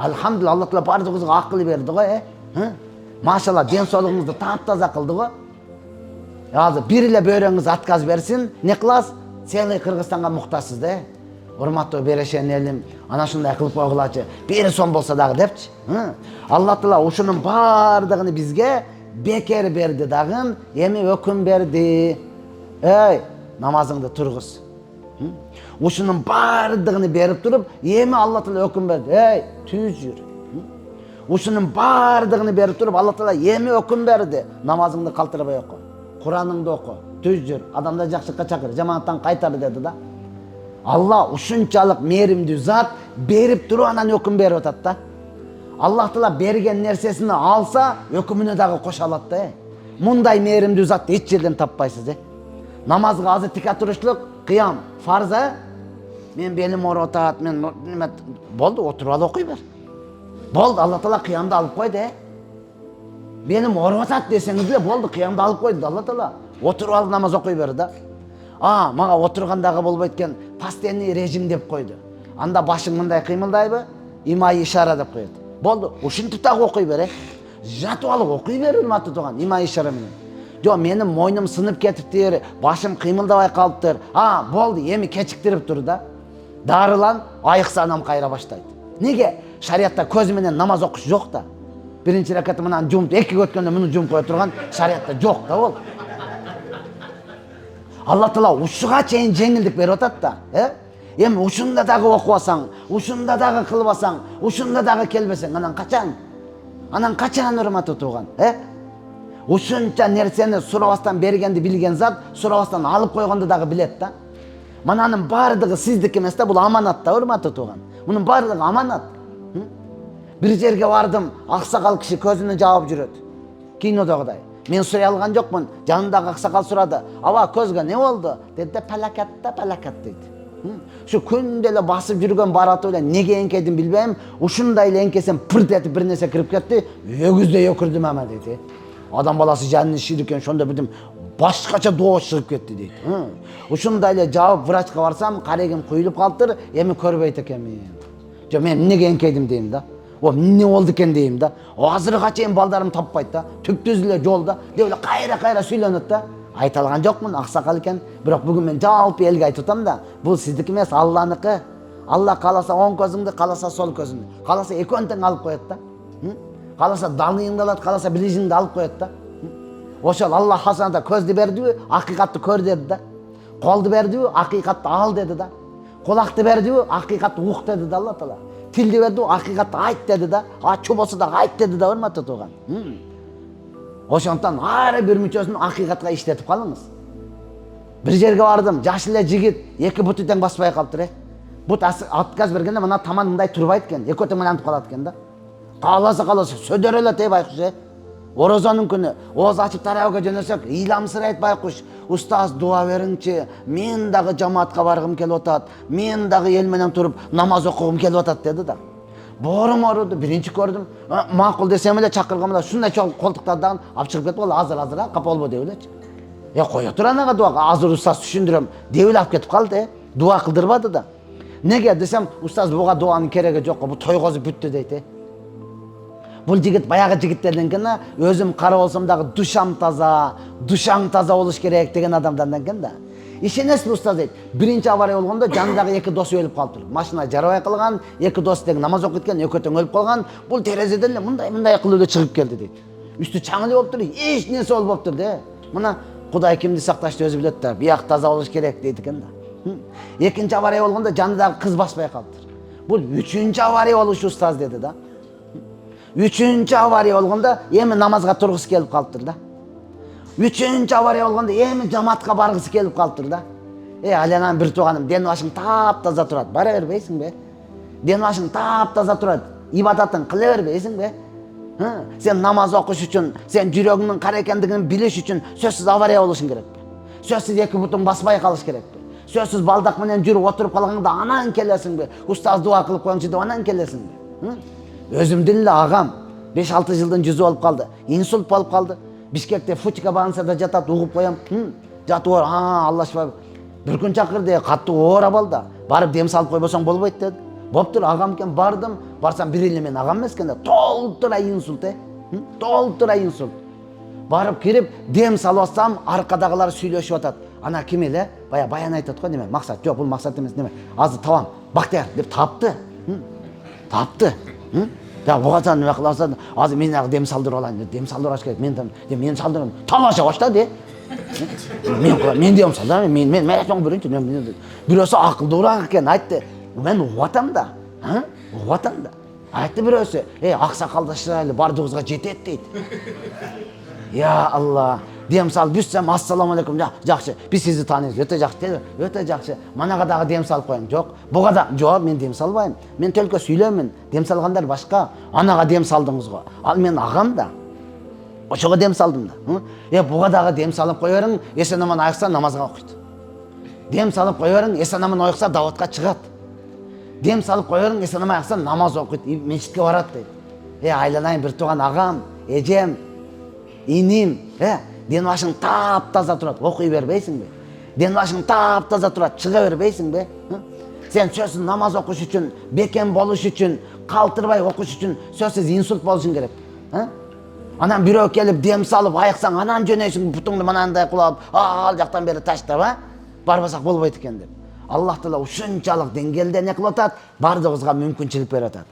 Alhamdulillah, Alloh taolo barzıgızga aql berdi go, Maşallah, den soğluğunuzu taza kıldı go. Hozir bir ile böreğiniz atkaz bersin, ne kılas? Sen Kırgızstan'a muhtaçsız da. Hurmatlı bereşen elim, ana şunday kılıp koygulaçı. Bir son bolsa dağı depçi. Allah taala uşunun bardığını bizge beker berdi dağın, emi öküm berdi. Ey, namazыңды turguz. Uşunun bardığını berip durup, emi Allah taala öküm berdi. Ey, tüz jür. Uşunun bardığını berip durup, Allah taala emi öküm berdi. Namazыңды kaltırabay oku. Kur'anыңды oku. Tüz jür. Adamda jakşыкka çakır, jamaattan kaytar dedi da. Allah uşunçalık merimdi zat berip durup anan öküm berip atat da. Allah taala bergen nersesini alsa ökümüne dagı koşa alat da. Munday merimdi zat hiç жерден tappaysız. Namazga azı tika turuşluk, kıyam, farza. Men belim orup atat, men nima boldu, oturup al okuy ber. Boldu, Allah taala kıyamda alıp koydu. Benim orup atat deseniz bile boldu, kıyamda alıp koydu Allah taala. Oturup al namaz okuy ber da. Maga oturgandagı bolбойт экен, постоянный режим деп койду. Анда башың мындай кыймылдайбы? Имай ишара деп коет. Болду, ушинтип дагы окуй бер. Жатып алып окуй бер, урматтуу тууган, имай ишара менен. Жо, менин мойнум сынып кетиптир, башым кыймылдабай калыптыр. Болду, эми кечиктирип тур да. Дарылан, айыксанам кайра баштайт. Неге? Шариатта көз менен намаз окуш жок да. Биринчи ракаты менен жумуп, экиге өткөндө муну жумуп кое турган шариатта жок да бол. Allah taala uşuğa çeyin жеңилдик берип атат да. Эми ушунда дагы окубасаң, ушунда дагы кылбасаң, ушунда дагы келбесең, анан качан урматтуу тууган, Ушунча нерсени сурабастан бергенди билген зат, сурабастан алып койгонду дагы билет да. Мананын бардыгы сиздики эмес да, бул аманат да, урматтуу тууган. Мунун бардыгы аманат. Бир жерге бардым, аксакал киши көзүнө жаап жүрөт. Кинодогудай. Men suray algan jokмун. Жанындагы аксакал сурады. Аба көзгө не болду? Dedi, palakat deydi. Şu күндө эле басып жүргөн бараты эле неге эңкедим билбейм. Ушундай эле эңкесем пырт этип бир нерсе кирип кетти. Өгүздөй өкүрдүм ама дейди. Адам баласы жанын ширкен, шонда бирдим башкача доо чыгып кетти дейди. Ушундай эле жаап врачка барсам, карегим куюлуп калыптыр, эми көрбөйт экенмин. Жо, мен неге эңкедим дейм да. Не болду экен дейм да. Азырга чейин балдарым таппайт да. Түптүз эле жолда, деп эле кайра сүйлөнөт да. Айта алган жокмун, аксакал экен. Бирок бүгүн мен жалпы элге айтып атам да. Бул сиздики эмес, Алланыкы. Алла кааласа оң көзүңдү, кааласа сол көзүңдү. Кааласа экөөнү тең алып коет да. Кааласа далыңды алат, кааласа билижиңди алып коет да. Ошол Алла хасанада көздү бердиби, акыйкатты көр деди да. Колду бердиби, акыйкатты ал деди да. Кулакты бердиби, акыйкатты ук деди да Алла таала. Tildi verdi, hakikatты ayt dedi da. Açı bolsa da ayt dedi da, hurmatlı tuğan. Oşontan her bir müçösünü hakikatga işletip kalыңыз. Bir жерге бардым, жаш эле жигит, эки буту тең баспай калыптыр. Бут отказ бергенде мына таман мындай турбайт экен, эки тең айланып калат экен да. Кааласа сөдөр эле тей байкуш. Орозонун күнү ооз ачып тарабыга жөнөсөк, ыйламсырайт байкуш. Устаз дуа бериңчи, мен дагы жамаатка баргым келип атат, мен дагы эл менен туруп намаз окугум келип атат деди да. Борум ооруду, биринчи көрдүм. Макул десем эле чакыргам да, ушундай чоң колтуктардан алып чыгып кетип калды, азыр капа болбо деп элечи. Кое тур анага дуага, азыр устаз түшүндүрөм деп эле алып кетип калды, дуа кылдырбады да. Неге десем, устаз буга дуанын кереги жок, бу тойгозуп бүттү дейт. Бул жигит баягы жигиттерден экен, өзүм кара болсом дагы душам таза болуш керек деген адамдардан экен да. Ишенесиз устаз дейт. Биринчи авария болгондо жанындагы эки досу өлүп калыптыр. Машина жарабай калган, эки дос тең намаз окуп кеткен, экөө тең өлүп калган. Бул терезеден эле мындай кылып чыгып келди дейт. Үстү чаңылып болуптур, эч нерсе болбоптур де. Мына Кудай кимди сакташты өзү билет да. Бияк таза болуш керек дейт экен да. Экинчи авария болгондо жанындагы кыз баспай калыптыр. Бул үчүнчү авария болушу устаз деди да. Üçüncü avariya olganda эми намазга тургусу келип калыптыр да. Üçüncü avariya olganda эми жамаатка баргысы келип калыптыр да. Аленан бир тууганым, ден башың таптаза турат. Бара бербейсиң бе? Ден башың таптаза турат. Ибадатын кыла бербейсиң бе? Сен намаз окуш үчүн, сен жүрөгүңдүн кара экендигин билиш үчүн сөзсүз авария болушуң керек бе? Сөзсүз эки бутуң баспай калыш керек бе? Сөзсүз балдак менен жүрүп отуруп калганда анан келесиң бе? Устаз дуа кылып коюңчу деп анан келесиң бе? Өзүмдүн эле агам 5-6 жылдын жүзү болуп калды. Инсульт болуп калды. Бишкекте Футика больницада жатат, угуп коем. Жатып Алла шифа. Бир күн чакырды, катуу ооруп алды. Барып дем салып койбосоң болбойт деди. Боптур, агам экен, бардым. Барсам бир эле мен агам эмес экен да, толтура инсульт, толтура инсульт. Барып кирип, дем салып атсам, аркадагылар сүйлөшүп атат. Ана ким эле? Баян айтат го, неме? Максат. Жок, бул максат эмес, неме? Азыр табам. Бактияр деп тапты. Тапты. Да, бугазан неме кыласың? Азыр мен ак дем салдырып алайын. Дем салдыраш керек. Мен салдырам. Талаша баштады. Мен дем салдырам. Мен соң биринчи. Бирөөсү акылдуураак экен, айтты. Мен угуп атам да. Угуп атам да. Айтты бирөөсү, аксакалдаштар бардыгыбызга жетет дейт. Я Алла, дем салып бүссем, ассаламу алейкум, жакшы, биз сизди тааныйбыз, өтө жакшы, өтө жакшы. Манага дагы дем салып коеюн. Жок, буга да, жок, мен дем салбайм. Мен төлкө сүйлөмүн, дем салгандар башка. Анага дем салдыңыз го. Ал мен агам да. Ошого дем салдым да. Буга дагы дем салып коерың, эсен аман айыкса намазга окуйт. Дем салып коерың, эсен аман ойкса даватка чыгат. Дем салып коерың, эсен аман айыкса намаз окуйт, мечитке барат дейт. Айланайын бир тууган агам, эжем, иним, ден башың таптаза турат, окуй бербейсиңби? Ден башың таптаза турат, чыга бербейсиңби? Сен сөзсүз намаз окуш үчүн, бекем болуш үчүн, калтырбай окуш үчүн сөзсүз инсульт болушуң керек. Анан бирөө келип дем салып айыксаң, анан жөнөйсүң, бутуңду манандай кулап, ал жактан бери таштап, барбасак болбойт экен деп. Аллах Таала ушунчалык деңгээлде не кылып атат, бардыгыбызга мүмкүнчүлүк берип атат.